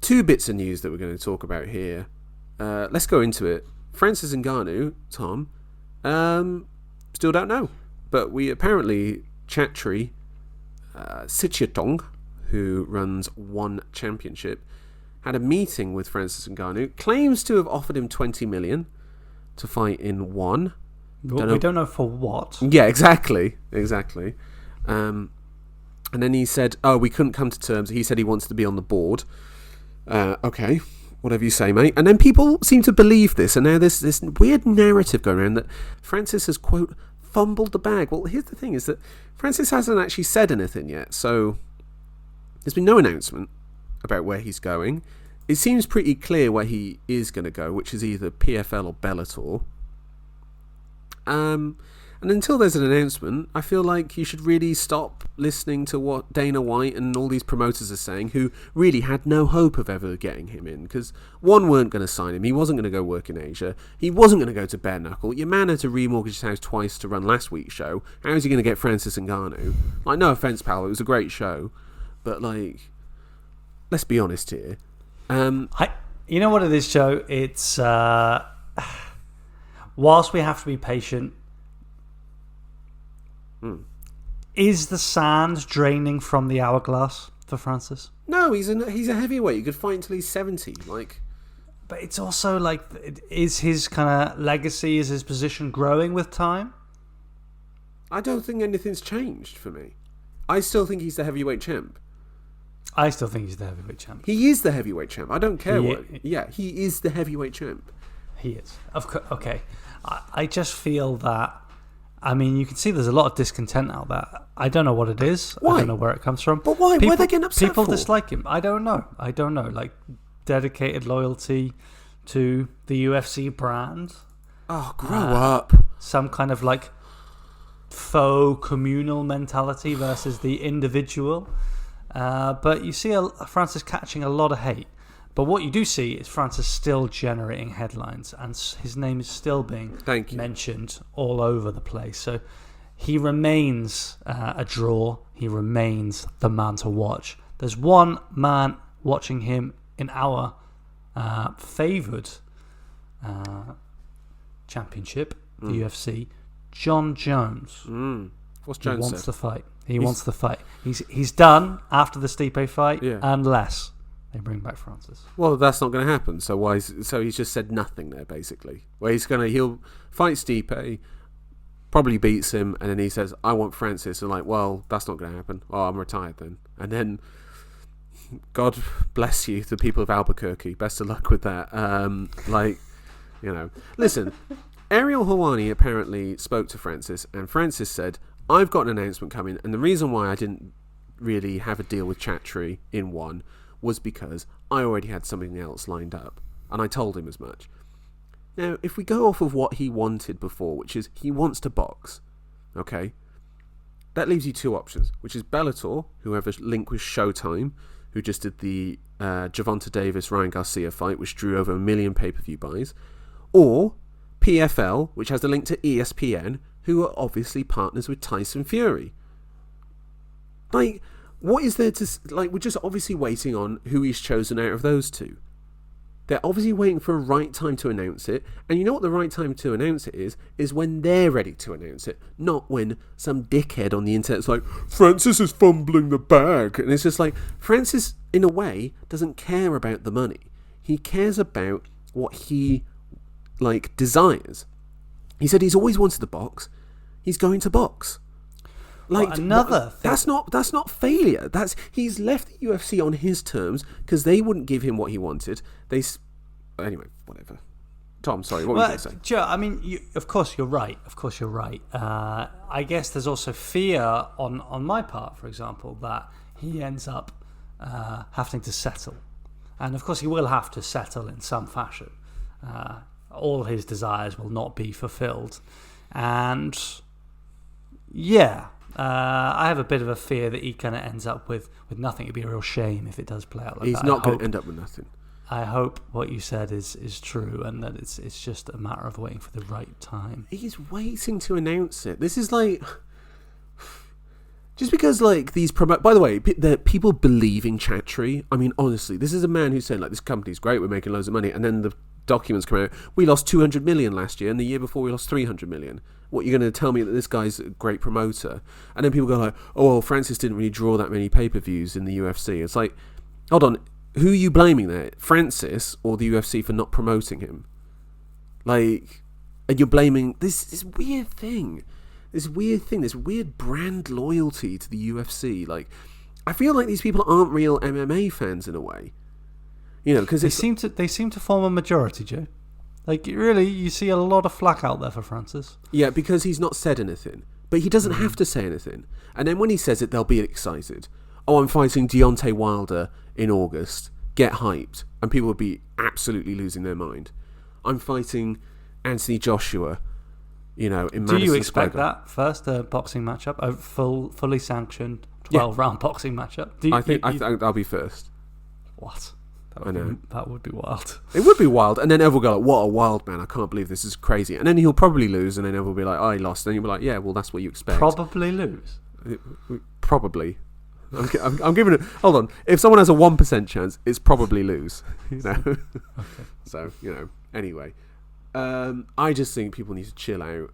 two bits of news that we're going to talk about here. Let's go into it. Francis Ngannou, Tom, still don't know. But we apparently, Chatri Sichiatong, who runs One Championship, had a meeting with Francis Ngannou, claims to have offered him 20 million to fight in One. We don't know for what. Yeah, exactly. And then he said, we couldn't come to terms. He said he wants to be on the board. Okay, whatever you say, mate. And then people seem to believe this, and now there's this weird narrative going around that Francis has, quote, fumbled the bag. Well, here's the thing, is that Francis hasn't actually said anything yet, so there's been no announcement about where he's going. It seems pretty clear where he is going to go, which is either PFL or Bellator. And until there's an announcement, I feel like you should really stop listening to what Dana White and all these promoters are saying, who really had no hope of ever getting him in, because One weren't going to sign him. He wasn't going to go work in Asia. He wasn't going to go to bare knuckle. Your man had to remortgage his house twice to run last week's show. How is he going to get Francis Ngannou? Like, no offense, pal, it was a great show, but like, let's be honest here. You know what it is, Joe? It's whilst we have to be patient, is the sand draining from the hourglass for Francis? No, he's a heavyweight. He could fight until he's 70. Like, but it's also like, is his kind of legacy, is his position growing with time? I don't think anything's changed for me. I still think he's the heavyweight champ. I still think he's the heavyweight champ. He is the heavyweight champ. I don't care Yeah, he is the heavyweight champ. He is. Of course. Okay. I just feel that. I mean, you can see there's a lot of discontent out there. I don't know what it is. Why? I don't know where it comes from. But why? Why are they getting upset People for? dislike him. I don't know. Like, dedicated loyalty to the UFC brand. Oh, grow up. Some kind of like faux communal mentality versus the individual. But you see Francis catching a lot of hate. But what you do see is Francis still generating headlines, and his name is still being mentioned all over the place. So he remains a draw. He remains the man to watch. There's one man watching him in our favoured championship, the UFC, John Jones. What's Jones He wants to fight. He wants the fight. He's done after the Stipe fight, unless they bring back Francis. Well, that's not going to happen. So he's just said nothing there, basically. Where he'll fight Stipe, probably beats him, and then he says, "I want Francis." And like, well, that's not going to happen. Oh, I'm retired then. And then, God bless you, the people of Albuquerque. Best of luck with that. Listen. Ariel Helwani apparently spoke to Francis, and Francis said, "I've got an announcement coming, and the reason why I didn't really have a deal with Chatri in One was because I already had something else lined up, and I told him as much." Now, if we go off of what he wanted before, which is he wants to box, okay, that leaves you two options, which is Bellator, who have a link with Showtime, who just did the Gervonta Davis-Ryan Garcia fight, which drew over 1 million pay-per-view buys, or PFL, which has a link to ESPN, who are obviously partners with Tyson Fury. Like, what is there to... Like, we're just obviously waiting on who he's chosen out of those two. They're obviously waiting for a right time to announce it, and you know what the right time to announce it is when they're ready to announce it, not when some dickhead on the internet's like, "Francis is fumbling the bag," and it's just like, Francis, in a way, doesn't care about the money. He cares about what he, like, desires. He said he's always wanted to box. He's going to box. Like, well, another thing. That's not failure. He's left the UFC on his terms because they wouldn't give him what he wanted. Anyway, whatever. Tom, sorry, what were you going to say? Joe, I mean, of course you're right. I guess there's also fear on my part, for example, that he ends up having to settle, and of course he will have to settle in some fashion. All his desires will not be fulfilled, and I have a bit of a fear that he kind of ends up with nothing. It'd be a real shame if it does play out like that. He's not going to end up with nothing. I hope what you said is true, and that it's just a matter of waiting for the right time. He's waiting to announce it. This is like... Just because, like, these by the way, the people believing Chatri. I mean, honestly, this is a man who's saying, like, this company's great, we're making loads of money, and then the documents come out. We lost 200 million last year, and the year before we lost 300 million. What, you're going to tell me that this guy's a great promoter? And then people go like, oh, well, Francis didn't really draw that many pay-per-views in the UFC. It's like, hold on, who are you blaming there? Francis or the UFC for not promoting him? Like, and you're blaming this weird thing. This weird brand loyalty to the UFC. Like, I feel like these people aren't real MMA fans in a way. You know, because they seem to form a majority, Joe. Like, really, you see a lot of flack out there for Francis. Yeah, because he's not said anything. But he doesn't have to say anything. And then when he says it, they'll be excited. Oh, I'm fighting Deontay Wilder in August. Get hyped. And people will be absolutely losing their mind. I'm fighting Anthony Joshua, you know, in Madison Do you expect Square that first boxing matchup, a fully sanctioned 12-round boxing matchup? I think I'll be first. What? I know. That would be wild. It would be wild, and then everyone will go like, what a wild man, I can't believe this is crazy. And then he'll probably lose, and then everyone will be like, oh, he lost. And then you'll be like, yeah, well, that's what you expect. Probably lose? Probably. I'm giving it... Hold on. If someone has a 1% chance, it's probably lose. You know? Okay. So, you know, anyway. I just think people need to chill out.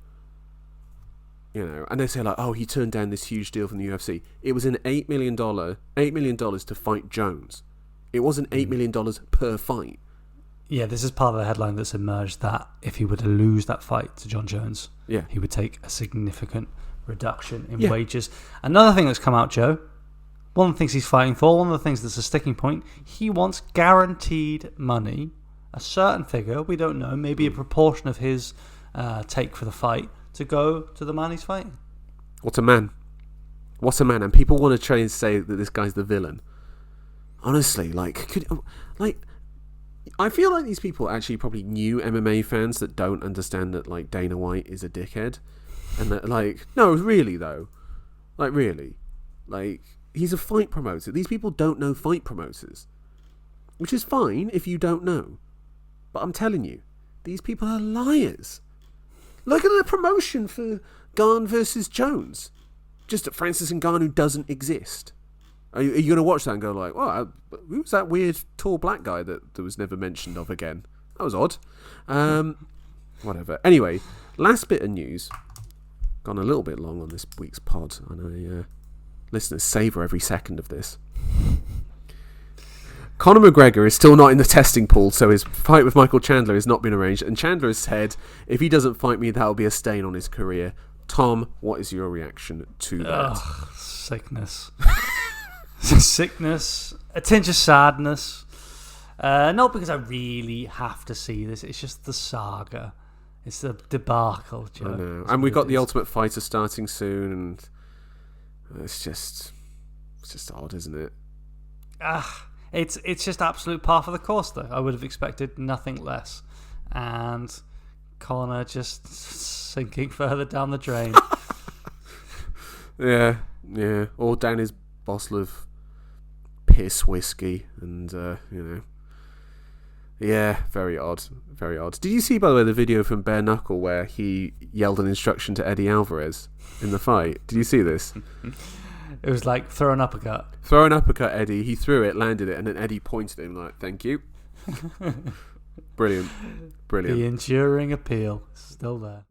You know, and they say like, oh, he turned down this huge deal from the UFC. It was an $8 million to fight Jones. It wasn't $8 million per fight. Yeah, this is part of the headline that's emerged that if he were to lose that fight to John Jones, he would take a significant reduction in wages. Another thing that's come out, Joe, one of the things he's fighting for, one of the things that's a sticking point, he wants guaranteed money, a certain figure, we don't know, maybe a proportion of his take for the fight, to go to the man he's fighting. What a man. And people want to try and say that this guy's the villain. Honestly, I feel like these people actually probably knew MMA fans that don't understand that, like, Dana White is a dickhead. And that, like, no, really, though. Like, really. Like, he's a fight promoter. These people don't know fight promoters. Which is fine if you don't know. But I'm telling you, these people are liars. Look at the promotion for Gane versus Jones. Just that Francis Ngannou doesn't exist. Are you going to watch that and go like, well, who's that weird tall black guy that was never mentioned of again? That was odd. Whatever. Anyway, last bit of news. Gone a little bit long on this week's pod. I know listeners savour every second of this. Conor McGregor is still not in the testing pool, so his fight with Michael Chandler has not been arranged. And Chandler has said, if he doesn't fight me, that'll be a stain on his career. Tom, what is your reaction to that? Sickness. Sickness, a tinge of sadness. Not because I really have to see this. It's just the saga. It's the debacle, Joe. I know. And we've got the Ultimate Fighter starting soon, and it's just odd, isn't it? It's just absolute par for the course, though. I would have expected nothing less. And Conor just sinking further down the drain. Yeah. Or down his bottle of piss whiskey, and yeah, very odd. Did you see, by the way, the video from Bare Knuckle where he yelled an instruction to Eddie Alvarez in the fight? Did you see this? It was like throw an uppercut, Eddie. He threw it, landed it, and then Eddie pointed at him like, thank you. Brilliant. The enduring appeal is still there.